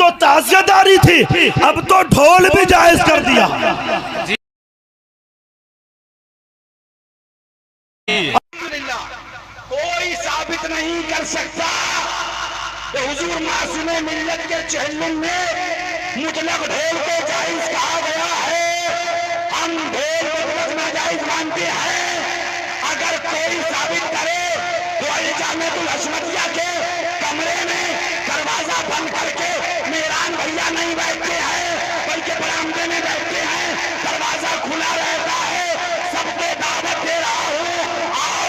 तो ताज़ियेदारी थी, अब तो ढोल भी जायज कर दिया। कोई साबित नहीं कर सकता कि हुजूर मासूम मिल्लत के चेहल्लुम में मुतलक ढोल को जायज कहा गया है। हम ढोल मुतलक नाजायज मानते हैं। अगर कोई साबित करे तो अल-जामिअतुल हशमतिया के कमरे में दरवाजा बंद करके मेहरान भैया नहीं बैठते हैं, बल्कि बरामदे में बैठते हैं, दरवाजा खुला रहता है। सबको दावत दे रहा हूँ, आओ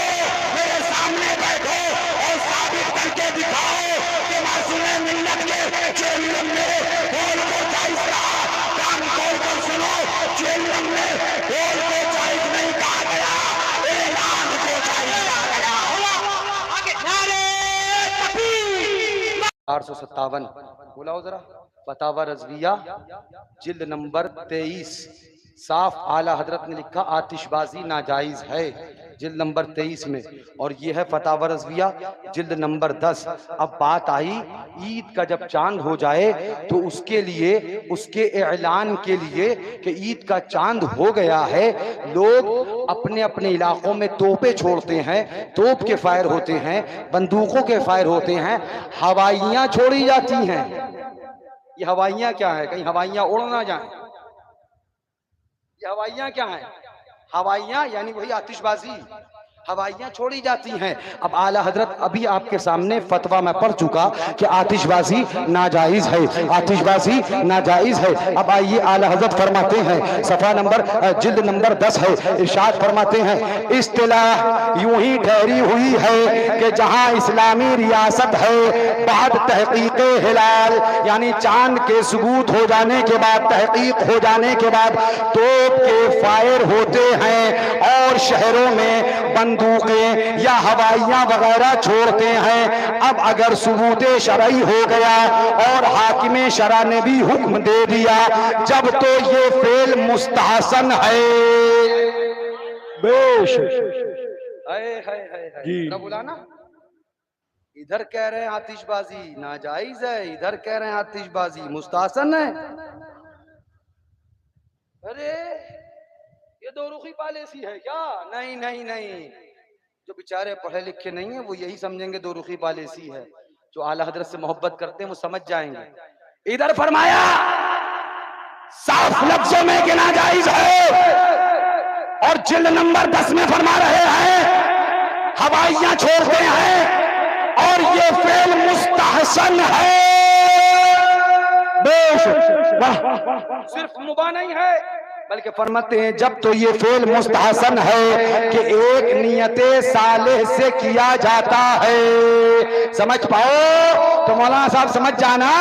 मेरे सामने बैठो और साबित करके दिखाओ कि मासूम मिल्लत के चेहल्लुम में ढोल को जायज कहा। कान खोल कर सुनो, चेहल्लुम में ढोल को जायज नहीं कहा गया, ऐलान को जायज कहा गया। आगे नारे तकबीर। 457 बुलाओ जरा। फतावा रज़विया जिल्द नंबर 23, साफ आला हजरत ने लिखा आतिशबाजी नाजायज है, जिल्द नंबर 23 में। और ये है फतावा रज़विया जिल्द नंबर 10। अब बात आई ईद का जब चांद हो जाए तो उसके लिए, उसके ऐलान के लिए कि ईद का चांद हो गया है, लोग अपने अपने इलाकों में तोपें छोड़ते हैं, तोप के फायर होते हैं, बंदूकों के फायर होते हैं, हवाइयाँ छोड़ी जाती हैं। ये हवाइयाँ क्या है? कहीं हवाइयाँ उड़ ना जाएं। ये हवाइयाँ क्या हैं? हवाइयाँ यानी वही आतिशबाजी, हवाइयाँ छोड़ी जाती हैं। अब आला हजरत अभी आपके सामने फतवा में पढ़ चुका कि आतिशबाजी नाजायज है, आतिशबाजी नाजायज है। अब आइए आला हजरत फरमाते हैं, सफा नंबर जिल्द नंबर 10 है, इरशाद फरमाते हैं, इस्तिलाह यूं ही ठहरी हुई है कि जहां इस्लामी रियासत है, बाद तहकीक हिलाल यानी चांद के सबूत हो जाने के बाद, तहकीक हो जाने के बाद तोप के फायर होते हैं और शहरों में बंदूकें या हवाइयां वगैरह छोड़ते हैं। अब अगर सबूते शरई हो गया और हाकिम शरा ने भी हुक्म दे दिया, जब तो ये फेल मुस्तहसन है। बेश बुलाना, इधर कह रहे हैं आतिशबाजी नाजायज है, इधर कह रहे हैं आतिशबाजी मुस्तहसन है। अरे ये दो रुखी पॉलिसी है क्या? नहीं नहीं नहीं, जो बेचारे पढ़े लिखे नहीं है वो यही समझेंगे दो रुखी पॉलिसी है। जो आला हजरत से मोहब्बत करते हैं वो समझ जाएंगे। इधर फरमाया साफ लफ्जों में कि नाजायज है, और जिल्द नंबर 10 में फरमा रहे हैं हवाइयां छोड़ते हैं और ये फेल मुस्तहसन है। सिर्फ मुबा नहीं है बल्कि फरमाते हैं जब तो ये फेल मुस्तहसन है कि एक नियते सालेह से किया जाता है। समझ पाओ तो मौलाना साहब समझ जाना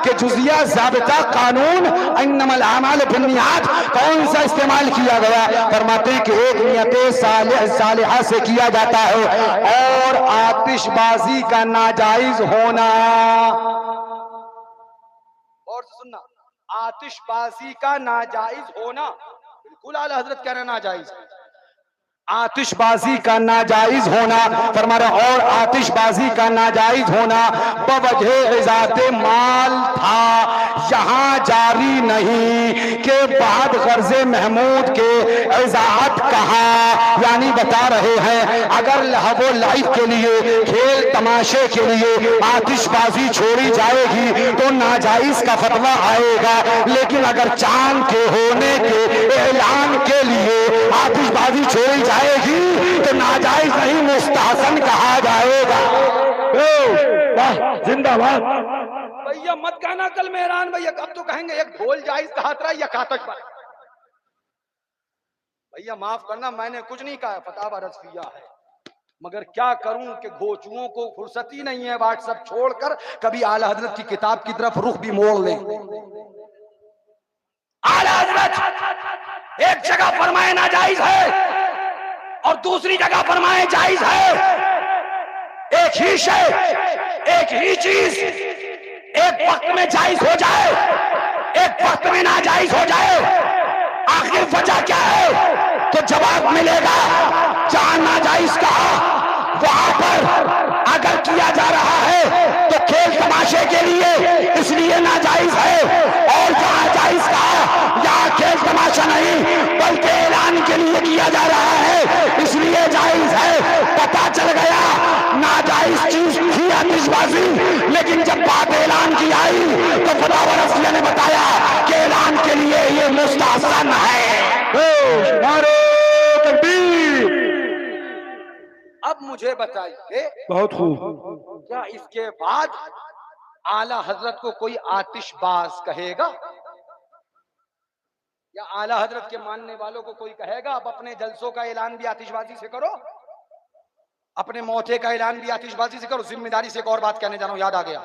कि जुजिया ज़ाबिता कानून इन्नमल आमाल बिन्नियात कौन सा इस्तेमाल किया गया। फरमाते हैं कि एक नियते सालिहा से किया जाता है और आतिशबाजी का नाजायज होना, और सुनना, आतिशबाजी का नाजायज होना, बिल्कुल आला हजरत कह रहे हैं नाजायज, आतिशबाजी का नाजायज होना फरमा रहा, और आतिशबाजी का नाजायज होना बवजह इजाते माल था, यहाँ जारी नहीं के बाद गर्जे महमूद के इजात कहा। यानी बता रहे हैं अगर लहवो लाइफ के लिए, खेल तमाशे के लिए आतिशबाजी छोड़ी जाएगी तो नाजायज का फतवा आएगा, लेकिन अगर चांद के होने के ऐलान के लिए आतिशबाजी छोड़ी जाएगी तो नाजायज नहीं मुस्तहसन कहा जाएगा। जिंदाबाद भैया, मत कहना कल मेहरान भैया, अब तो कहेंगे एक ढोल जायज कहा था या आतिशबाजी। भैया माफ करना, मैंने कुछ नहीं कहा, फतावा रज़विया है, मगर क्या करूं कि घोचुओं को फुर्सत ही नहीं है व्हाट्सएप छोड़कर कभी आला हजरत की किताब की तरफ रुख भी मोड़ लें। आला हजरत एक जगह फरमाए नाजायज है और दूसरी जगह फरमाए जायज है। एक ही शय, एक ही चीज एक वक्त में जायज हो जाए, एक वक्त में नाजायज हो जाए, आखिर वजह क्या है? तो जवाब मिलेगा जहां नाजायज कहा वहां पर अगर किया जा रहा है तो खेल तमाशे के लिए, इसलिए नाजायज किया जा रहा है, इसलिए जायज है। पता चल गया नाजायज चीज थी आतिशबाजी, लेकिन जब बात ऐलान की आई तो खुदावंद रसूल ने बताया कि ऐलान के लिए ये मुस्तहसन है। नारे तकबीर। अब मुझे बताइए, बहुत खूब। क्या इसके बाद आला हजरत को कोई आतिशबाज कहेगा, या आला हजरत के मानने वालों को कोई कहेगा अब अपने जलसों का ऐलान भी आतिशबाजी से करो, अपने मौते का ऐलान भी आतिशबाजी से करो? जिम्मेदारी से एक और बात कहने जा रहा हूं, याद आ गया।